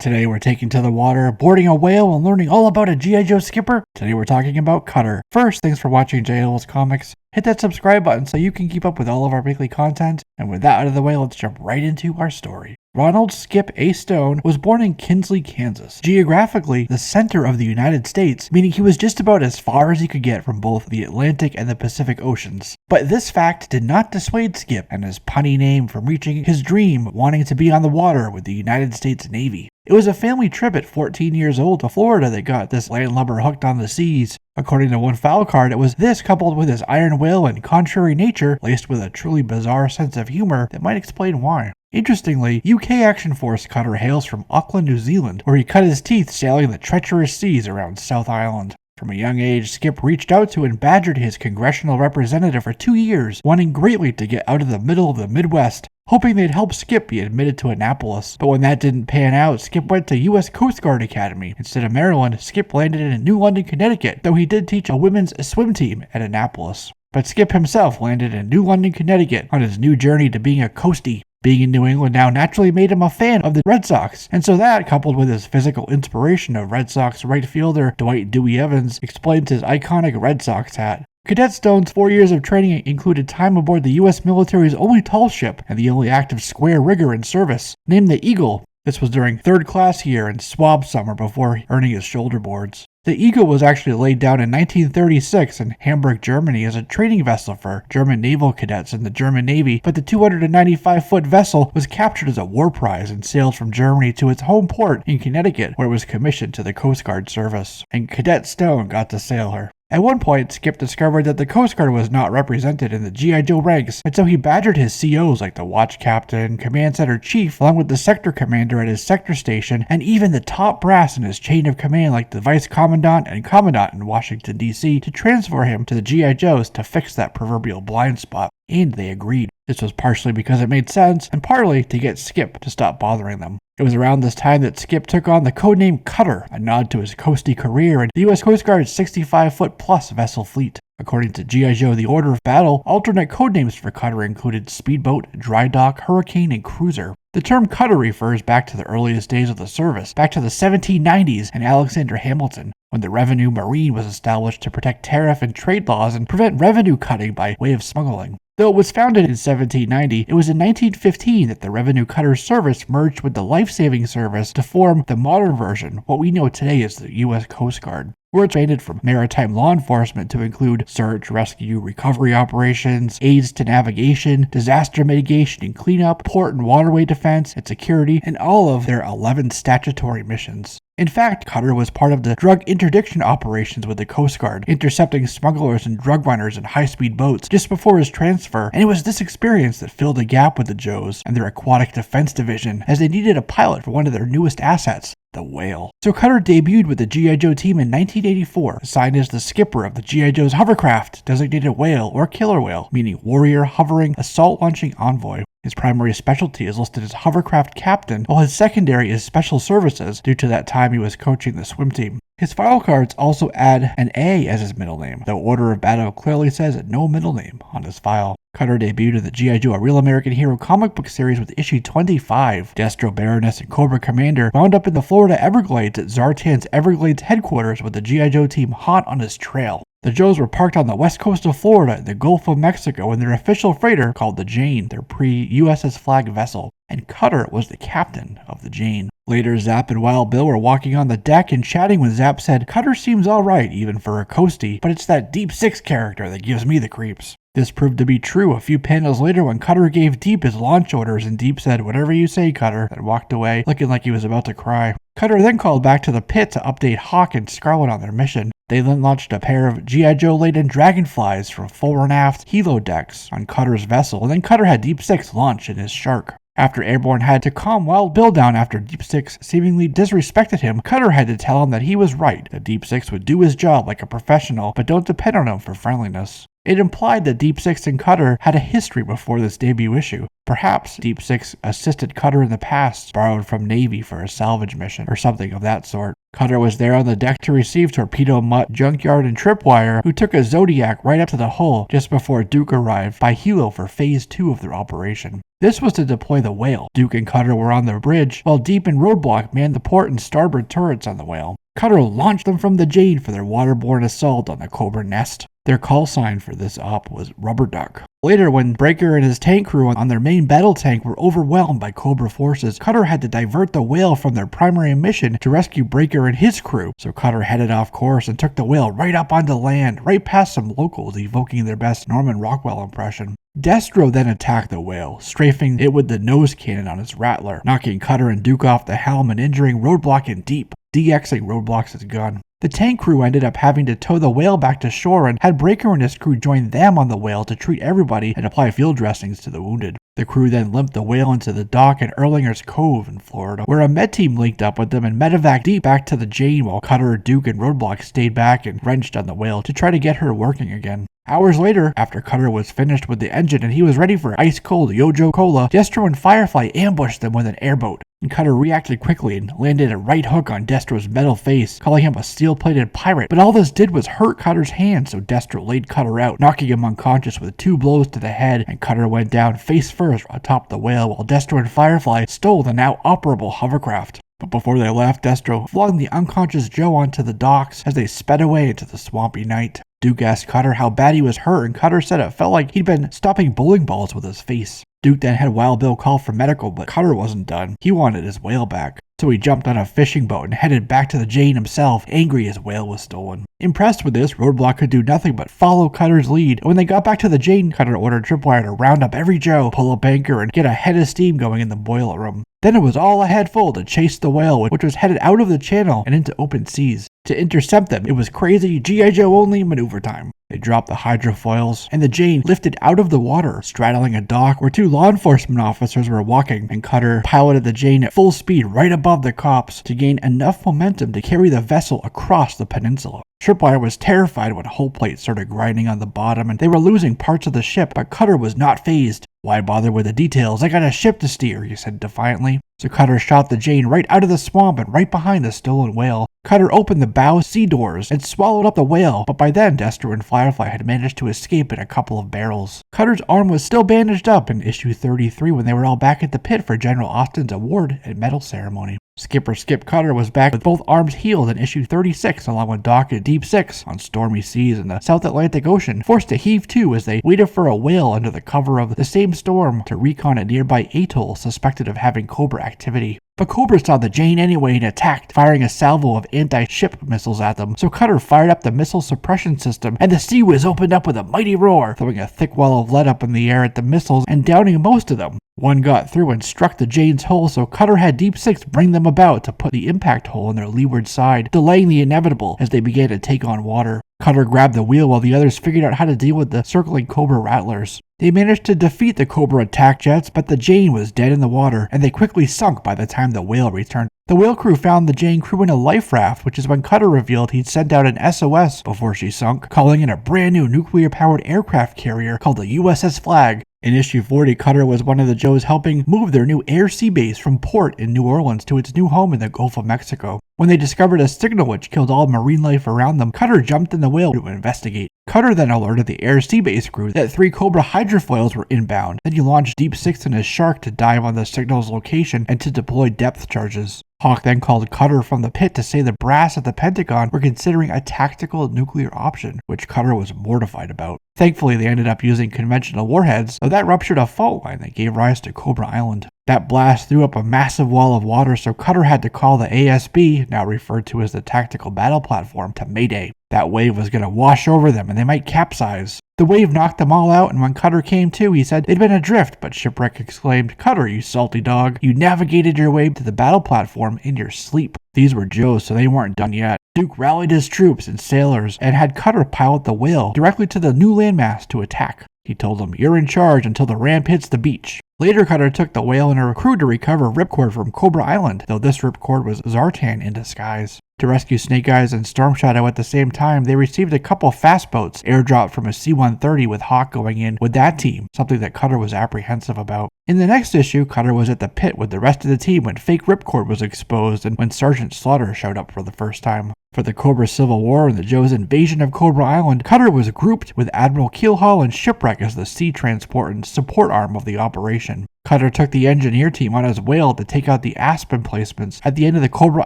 Today we're taking to the water, boarding a whale, and learning all about a G.I. Joe skipper. Today we're talking about Cutter. First, thanks for watching JL's Comics. Hit that subscribe button so you can keep up with all of our weekly content. And with that out of the way, let's jump right into our story. Ronald Skip A. Stone was born in Kinsley, Kansas, geographically the center of the United States, meaning he was just about as far as he could get from both the Atlantic and the Pacific Oceans. But this fact did not dissuade Skip and his punny name from reaching his dream, wanting to be on the water with the United States Navy. It was a family trip at 14 years old to Florida that got this landlubber hooked on the seas. According to one file card, it was this coupled with his iron will and contrary nature, laced with a truly bizarre sense of humor that might explain why. Interestingly, UK Action Force Cutter hails from Auckland, New Zealand, where he cut his teeth sailing the treacherous seas around South Island. From a young age, Skip reached out to and badgered his congressional representative for 2 years, wanting greatly to get out of the middle of the Midwest, hoping they'd help Skip be admitted to Annapolis. But when that didn't pan out, Skip went to U.S. Coast Guard Academy. Instead of Maryland, Skip landed in New London, Connecticut, though he did teach a women's swim team at Annapolis. But Skip himself landed in New London, Connecticut on his new journey to being a coastie. Being in New England now naturally made him a fan of the Red Sox, and so that, coupled with his physical inspiration of Red Sox right fielder Dwight Dewey Evans, explains his iconic Red Sox hat. Cadet Stone's 4 years of training included time aboard the U.S. military's only tall ship and the only active square rigger in service, named the Eagle. This was during third class year and swab summer before earning his shoulder boards. The Eagle was actually laid down in 1936 in Hamburg, Germany as a training vessel for German naval cadets in the German Navy, but the 295-foot vessel was captured as a war prize and sailed from Germany to its home port in Connecticut, where it was commissioned to the Coast Guard service, and Cadet Stone got to sail her. At one point, Skip discovered that the Coast Guard was not represented in the G.I. Joe ranks, and so he badgered his COs like the Watch Captain, Command Center Chief, along with the Sector Commander at his sector station, and even the top brass in his chain of command like the Vice Commandant and Commandant in Washington, D.C., to transfer him to the G.I. Joes to fix that proverbial blind spot. And they agreed. This was partially because it made sense, and partly to get Skip to stop bothering them. It was around this time that Skip took on the codename Cutter, a nod to his coastie career and the U.S. Coast Guard's 65-foot-plus vessel fleet. According to G.I. Joe The Order of Battle, alternate codenames for Cutter included Speedboat, Dry Dock, Hurricane, and Cruiser. The term Cutter refers back to the earliest days of the service, back to the 1790s and Alexander Hamilton, when the Revenue Marine was established to protect tariff and trade laws and prevent revenue cutting by way of smuggling. Though it was founded in 1790, it was in 1915 that the Revenue Cutter Service merged with the Life-Saving Service to form the modern version, what we know today as the U.S. Coast Guard. Where it's expanded from maritime law enforcement to include search, rescue, recovery operations, aids to navigation, disaster mitigation and cleanup, port and waterway defense, and security, and all of their 11 statutory missions. In fact, Cutter was part of the drug interdiction operations with the Coast Guard, intercepting smugglers and drug runners in high-speed boats just before his transfer, and it was this experience that filled a gap with the Joes and their aquatic defense division, as they needed a pilot for one of their newest assets, the whale. So Cutter debuted with the G.I. Joe team in 1984, assigned as the skipper of the G.I. Joe's hovercraft, designated whale or killer whale, meaning warrior, hovering, assault-launching envoy. His primary specialty is listed as hovercraft captain, while his secondary is special services due to that time he was coaching the swim team. His file cards also add an A as his middle name, though Order of Battle clearly says no middle name on his file. Cutter debuted in the G.I. Joe A Real American Hero comic book series with issue 25. Destro Baroness and Cobra Commander wound up in the Florida Everglades at Zartan's Everglades headquarters with the G.I. Joe team hot on his trail. The Joes were parked on the west coast of Florida in the Gulf of Mexico in their official freighter called the Jane, their pre-USS Flag vessel, and Cutter was the captain of the Jane. Later, Zap and Wild Bill were walking on the deck and chatting when Zap said, "Cutter seems alright even for a coastie, but it's that Deep Six character that gives me the creeps." This proved to be true a few panels later when Cutter gave Deep his launch orders and Deep said, "Whatever you say, Cutter," and walked away, looking like he was about to cry. Cutter then called back to the pit to update Hawk and Scarlet on their mission. They then launched a pair of G.I. Joe-laden Dragonflies from fore and aft helo decks on Cutter's vessel, and then Cutter had Deep Six launch in his Shark. After Airborne had to calm Wild Bill down after Deep Six seemingly disrespected him, Cutter had to tell him that he was right, that Deep Six would do his job like a professional, but don't depend on him for friendliness. It implied that Deep Six and Cutter had a history before this debut issue. Perhaps Deep Six assisted Cutter in the past, borrowed from Navy for a salvage mission, or something of that sort. Cutter was there on the deck to receive Torpedo Mutt, Junkyard, and Tripwire, who took a Zodiac right up to the hull just before Duke arrived by helo for Phase 2 of their operation. This was to deploy the whale. Duke and Cutter were on the bridge, while Deep and Roadblock manned the port and starboard turrets on the whale. Cutter launched them from the Jade for their waterborne assault on the Cobra nest. Their call sign for this op was Rubber Duck. Later, when Breaker and his tank crew on their main battle tank were overwhelmed by Cobra forces, Cutter had to divert the whale from their primary mission to rescue Breaker and his crew. So Cutter headed off course and took the whale right up onto land, right past some locals, evoking their best Norman Rockwell impression. Destro then attacked the whale, strafing it with the nose cannon on its rattler, knocking Cutter and Duke off the helm and injuring Roadblock and Deep, DXing Roadblock's gun. The tank crew ended up having to tow the whale back to shore and had Breaker and his crew join them on the whale to treat everybody and apply field dressings to the wounded. The crew then limped the whale into the dock at Erlinger's Cove in Florida, where a med team linked up with them and medevac Deep back to the Jane while Cutter, Duke, and Roadblock stayed back and wrenched on the whale to try to get her working again. Hours later, after Cutter was finished with the engine and he was ready for ice-cold Yojo Cola, Destro and Firefly ambushed them with an airboat. And Cutter reacted quickly and landed a right hook on Destro's metal face, calling him a steel-plated pirate. But all this did was hurt Cutter's hand, so Destro laid Cutter out, knocking him unconscious with 2 blows to the head, and Cutter went down face first atop the whale while Destro and Firefly stole the now operable hovercraft. But before they left, Destro flung the unconscious Joe onto the docks as they sped away into the swampy night. Duke asked Cutter how bad he was hurt, and Cutter said it felt like he'd been stopping bowling balls with his face. Duke then had Wild Bill call for medical, but Cutter wasn't done. He wanted his whale back. So he jumped on a fishing boat and headed back to the Jane himself, angry his whale was stolen. Impressed with this, Roadblock could do nothing but follow Cutter's lead. And when they got back to the Jane, Cutter ordered Tripwire to round up every Joe, pull up anchor, and get a head of steam going in the boiler room. Then it was all ahead full to chase the whale, which was headed out of the channel and into open seas. To intercept them, it was crazy G.I. Joe only maneuver time. They dropped the hydrofoils, and the Jane lifted out of the water, straddling a dock where 2 law enforcement officers were walking, and Cutter piloted the Jane at full speed right above the cops to gain enough momentum to carry the vessel across the peninsula. Tripwire was terrified when hull plates started grinding on the bottom and they were losing parts of the ship, but Cutter was not fazed. "Why bother with the details? I got a ship to steer," he said defiantly. So Cutter shot the Jane right out of the swamp and right behind the stolen whale. Cutter opened the bow sea doors and swallowed up the whale, but by then Destro and Firefly had managed to escape in a couple of barrels. Cutter's arm was still bandaged up in issue 33 when they were all back at the pit for General Austin's award and medal ceremony. Skipper Skip Cutter was back with both arms healed in issue 36, along with Doc and Deep 6 on stormy seas in the South Atlantic Ocean, forced to heave to as they waited for a whale under the cover of the same storm to recon a nearby atoll suspected of having Cobra activity. But Cobra saw the Jane anyway and attacked, firing a salvo of anti-ship missiles at them. So Cutter fired up the missile suppression system, and the Sea Whiz opened up with a mighty roar, throwing a thick wall of lead up in the air at the missiles and downing most of them. One got through and struck the Jane's hull, so Cutter had Deep 6 bring them about to put the impact hole in their leeward side, delaying the inevitable as they began to take on water. Cutter grabbed the wheel while the others figured out how to deal with the circling Cobra rattlers. They managed to defeat the Cobra attack jets, but the Jane was dead in the water, and they quickly sunk by the time the whale returned. The whale crew found the Jane crew in a life raft, which is when Cutter revealed he'd sent out an SOS before she sunk, calling in a brand new nuclear-powered aircraft carrier called the USS Flag. In issue 40, Cutter was one of the Joes helping move their new air-sea base from port in New Orleans to its new home in the Gulf of Mexico. When they discovered a signal which killed all marine life around them, Cutter jumped in the whale to investigate. Cutter then alerted the air-sea base crew that 3 Cobra hydrofoils were inbound. Then he launched Deep 6 and his Shark to dive on the signal's location and to deploy depth charges. Hawk then called Cutter from the pit to say the brass at the Pentagon were considering a tactical nuclear option, which Cutter was mortified about. Thankfully, they ended up using conventional warheads, though that ruptured a fault line that gave rise to Cobra Island. That blast threw up a massive wall of water, so Cutter had to call the ASB, now referred to as the Tactical Battle Platform, to Mayday. That wave was going to wash over them and they might capsize. The wave knocked them all out, and when Cutter came to, he said they'd been adrift, but Shipwreck exclaimed, "Cutter, you salty dog, you navigated your way to the battle platform in your sleep." These were Joes, so they weren't done yet. Duke rallied his troops and sailors and had Cutter pilot the whale directly to the new landmass to attack. He told them, "You're in charge until the ramp hits the beach." Later, Cutter took the whale and her crew to recover Ripcord from Cobra Island, though this Ripcord was Zartan in disguise. To rescue Snake Eyes and Storm Shadow at the same time, they received a couple fast boats airdropped from a C-130 with Hawk going in with that team, something that Cutter was apprehensive about. In the next issue, Cutter was at the pit with the rest of the team when fake ripcord was exposed and when Sergeant Slaughter showed up for the first time. For the Cobra Civil War and the Joe's invasion of Cobra Island, Cutter was grouped with Admiral Keelhaul and Shipwreck as the sea transport and support arm of the operation. Cutter took the engineer team on his whale to take out the asp emplacements at the end of the Cobra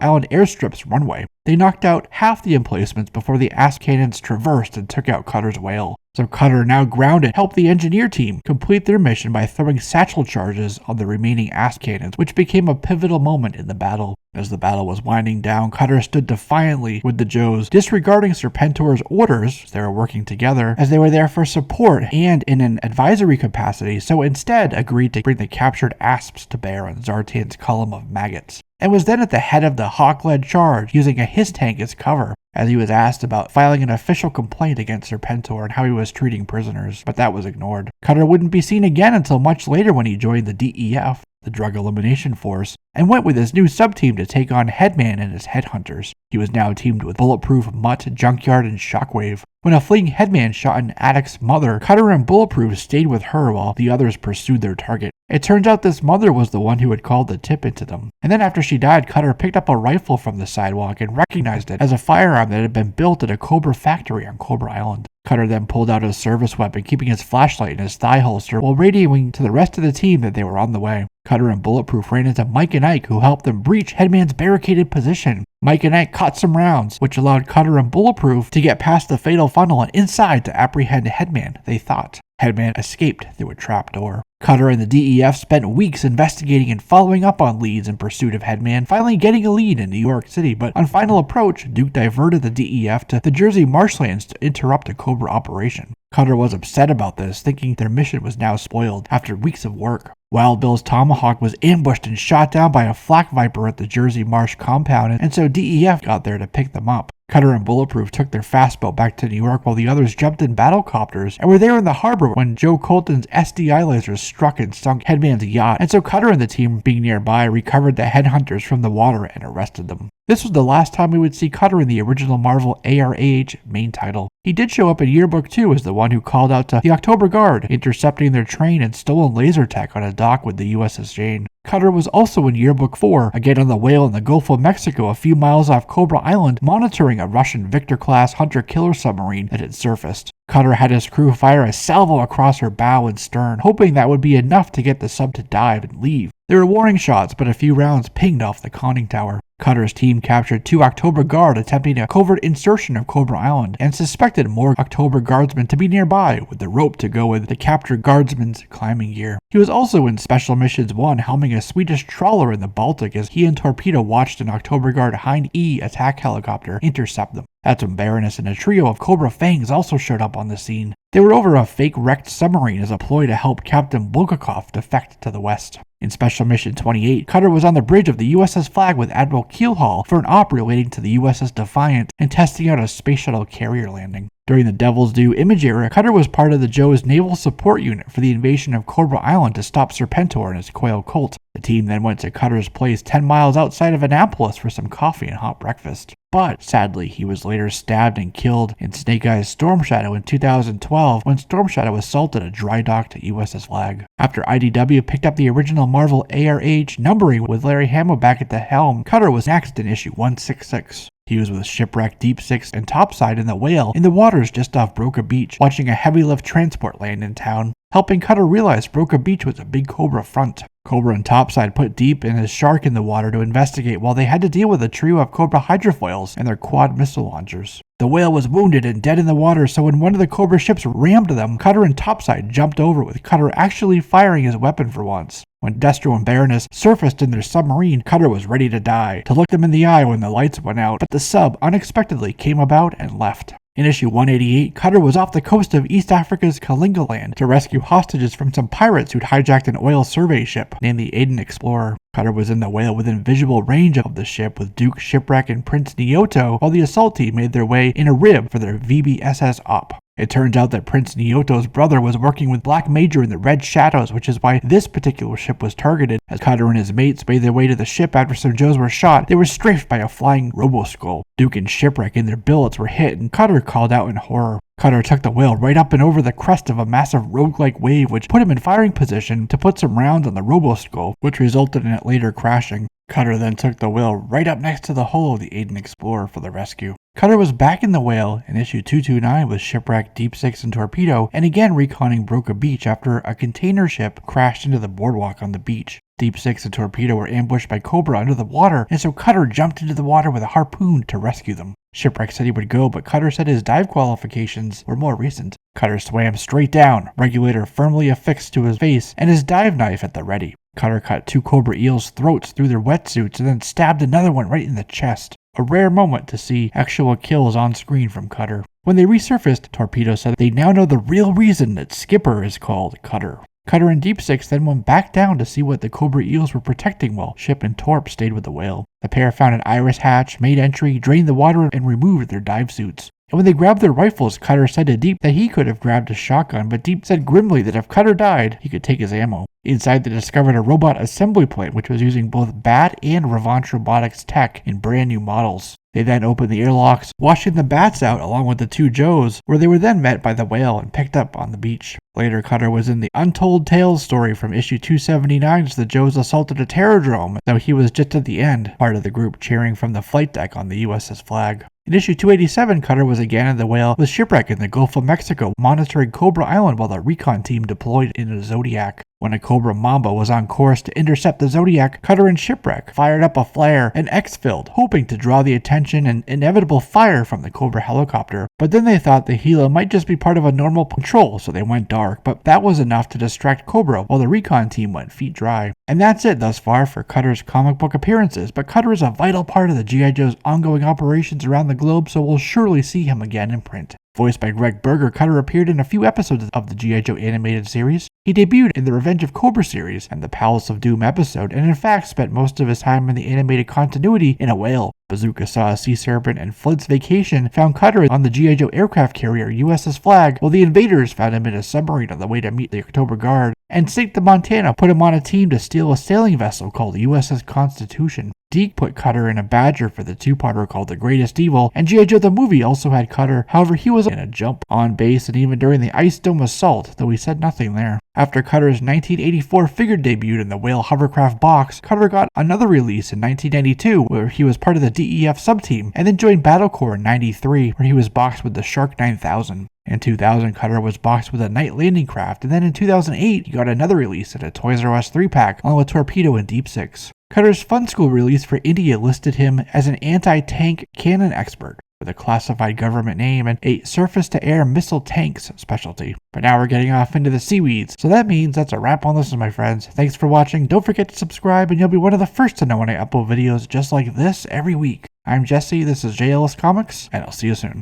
Island airstrip's runway. They knocked out half the emplacements before the asp cannons traversed and took out Cutter's whale. So Cutter, now grounded, helped the engineer team complete their mission by throwing satchel charges on the remaining asp cannons, which became a pivotal moment in the battle. As the battle was winding down, Cutter stood defiantly with the Joes, disregarding Serpentor's orders. They were working together as they were there for support and in an advisory capacity, so instead agreed to bring the captured asps to bear on Zartan's column of maggots, and was then at the head of the Hawk-led charge, using a HISS tank as cover, as he was asked about filing an official complaint against Serpentor and how he was treating prisoners, but that was ignored. Cutter wouldn't be seen again until much later when he joined the DEF, the Drug Elimination Force, and went with his new sub-team to take on Headman and his headhunters. He was now teamed with Bulletproof, Mutt, Junkyard, and Shockwave. When a fleeing Headman shot an addict's mother, Cutter and Bulletproof stayed with her while the others pursued their target. It turns out this mother was the one who had called the tip into them. And then after she died, Cutter picked up a rifle from the sidewalk and recognized it as a firearm that had been built at a Cobra factory on Cobra Island. Cutter then pulled out his service weapon, keeping his flashlight in his thigh holster while radioing to the rest of the team that they were on the way. Cutter and Bulletproof ran into Mike and Ike, who helped them breach Headman's barricaded position. Mike and Ike caught some rounds, which allowed Cutter and Bulletproof to get past the fatal funnel and inside to apprehend Headman, they thought. Headman escaped through a trapdoor. Cutter and the DEF spent weeks investigating and following up on leads in pursuit of Headman, finally getting a lead in New York City, but on final approach, Duke diverted the DEF to the Jersey marshlands to interrupt a Cobra operation. Cutter was upset about this, thinking their mission was now spoiled after weeks of work. Wild Bill's Tomahawk was ambushed and shot down by a flak viper at the Jersey Marsh compound, and so DEF got there to pick them up. Cutter and Bulletproof took their fastboat back to New York while the others jumped in battlecopters and were there in the harbor when Joe Colton's SDI lasers struck and sunk Headman's yacht, and so Cutter and the team, being nearby, recovered the headhunters from the water and arrested them. This was the last time we would see Cutter in the original Marvel ARAH main title. He did show up in Yearbook 2 as the one who called out to the October Guard, intercepting their train and stolen laser tech on a dock with the USS Jane. Cutter was also in Yearbook 4, again on the whale in the Gulf of Mexico a few miles off Cobra Island, monitoring a Russian Victor-class hunter-killer submarine that had surfaced. Cutter had his crew fire a salvo across her bow and stern, hoping that would be enough to get the sub to dive and leave. There were warning shots, but a few rounds pinged off the conning tower. Cutter's team captured 2 October Guard attempting a covert insertion of Cobra Island, and suspected more October Guardsmen to be nearby with the rope to go with the captured Guardsman's climbing gear. He was also in Special Missions 1 helming a Swedish trawler in the Baltic as he and Torpedo watched an October Guard Hind E attack helicopter intercept them. That's when Baroness and a trio of Cobra Fangs also showed up on the scene. They were over a fake wrecked submarine as a ploy to help Captain Bulgakov defect to the west. In Special Mission 28, Cutter was on the bridge of the USS Flag with Admiral Keelhaul for an op relating to the USS Defiant and testing out a space shuttle carrier landing. During the Devil's Due image era, Cutter was part of the Joe's naval support unit for the invasion of Cobra Island to stop Serpentor and his Quail cult. The team then went to Cutter's place 10 miles outside of Annapolis for some coffee and hot breakfast. But, sadly, he was later stabbed and killed in Snake Eyes Storm Shadow in 2012 when Storm Shadow assaulted a dry docked USS Flag. After IDW picked up the original Marvel ARH numbering with Larry Hama back at the helm, Cutter was next in issue 166. He was with Shipwreck, Deep Six, and Topside in the Whale in the waters just off Broca Beach, watching a heavy lift transport land in town, helping Cutter realize Broca Beach was a big Cobra front. Cobra and Topside put Deep and his Shark in the water to investigate while they had to deal with a trio of Cobra hydrofoils and their quad missile launchers. The Whale was wounded and dead in the water, so when one of the Cobra ships rammed them, Cutter and Topside jumped over, with Cutter actually firing his weapon for once. When Destro and Baroness surfaced in their submarine, Cutter was ready to die, to look them in the eye when the lights went out, but the sub unexpectedly came about and left. In issue 188, Cutter was off the coast of East Africa's Kalingaland to rescue hostages from some pirates who'd hijacked an oil survey ship named the Aden Explorer. Cutter was in the Whale within visual range of the ship with Duke, Shipwreck, and Prince Nyoto, while the assault team made their way in a rib for their VBSS op. It turns out that Prince Nyoto's brother was working with Black Major in the Red Shadows, which is why this particular ship was targeted. As Cutter and his mates made their way to the ship after some Joes were shot, they were strafed by a flying Robo-Skull. Duke and Shipwreck in their billets were hit, and Cutter called out in horror. Cutter took the whale right up and over the crest of a massive rogue-like wave, which put him in firing position to put some rounds on the Roboskull, which resulted in it later crashing. Cutter then took the whale right up next to the hull of the Aden Explorer for the rescue. Cutter was back in the whale in issue 229 with shipwrecked Deep Six and Torpedo, and again reconning Broca Beach after a container ship crashed into the boardwalk on the beach. Deep Six and Torpedo were ambushed by Cobra under the water, and so Cutter jumped into the water with a harpoon to rescue them. Shipwreck said he would go, but Cutter said his dive qualifications were more recent. Cutter swam straight down, regulator firmly affixed to his face, and his dive knife at the ready. Cutter cut 2 Cobra eels' throats through their wetsuits and then stabbed another one right in the chest. A rare moment to see actual kills on screen from Cutter. When they resurfaced, Torpedo said they now know the real reason that Skipper is called Cutter. Cutter and Deep Six then went back down to see what the Cobra eels were protecting while Ship and Torp stayed with the whale. The pair found an iris hatch, made entry, drained the water, and removed their dive suits. And when they grabbed their rifles, Cutter said to Deep that he could have grabbed a shotgun, but Deep said grimly that if Cutter died, he could take his ammo. Inside, they discovered a robot assembly plant which was using both BAT and Revant Robotics tech in brand new models. They then opened the airlocks, washing the bats out along with the 2 Joes, where they were then met by the whale and picked up on the beach. Later, Cutter was in the Untold Tales story from issue 279 as the Joes assaulted a terrordrome, though he was just at the end, part of the group cheering from the flight deck on the USS Flag. In issue 287, Cutter was again in the whale with Shipwreck in the Gulf of Mexico, monitoring Cobra Island while the recon team deployed in a Zodiac. When a Cobra Mamba was on course to intercept the Zodiac, Cutter and Shipwreck fired up a flare and exfilled, hoping to draw the attention and inevitable fire from the Cobra helicopter. But then they thought the helo might just be part of a normal patrol, so they went dark, but that was enough to distract Cobra while the recon team went feet dry. And that's it thus far for Cutter's comic book appearances, but Cutter is a vital part of the G.I. Joe's ongoing operations around the globe, so we'll surely see him again in print. Voiced by Greg Berger, Cutter appeared in a few episodes of the G.I. Joe animated series. He debuted in the Revenge of Cobra series and the Palace of Doom episode, and in fact spent most of his time in the animated continuity in a whale. Bazooka saw a sea serpent, and Flint's Vacation found Cutter on the G.I. Joe aircraft carrier USS Flag, while the Invaders found him in a submarine on the way to meet the October Guard. And Sink the Montana put him on a team to steal a sailing vessel called the USS Constitution. Deke put Cutter in a Badger for the 2-parter called The Greatest Evil, and G.I. Joe the movie also had Cutter, however he was in a jump, on base, and even during the Ice Dome assault, though he said nothing there. After Cutter's 1984 figure debut in the Whale hovercraft box, Cutter got another release in 1992 where he was part of the DEF subteam, and then joined Battle Corps in 93 where he was boxed with the Shark 9000. In 2000, Cutter was boxed with a Night Landing Craft, and then in 2008, he got another release in a Toys R Us 3-pack along with Torpedo and Deep Six. Cutter's Fun School release for India listed him as an anti-tank cannon expert with a classified government name and a surface-to-air missile tanks specialty. But now we're getting off into the seaweeds, so that means that's a wrap on this, my friends. Thanks for watching. Don't forget to subscribe, and you'll be one of the first to know when I upload videos just like this every week. I'm Jesse, this is JLS Comics, and I'll see you soon.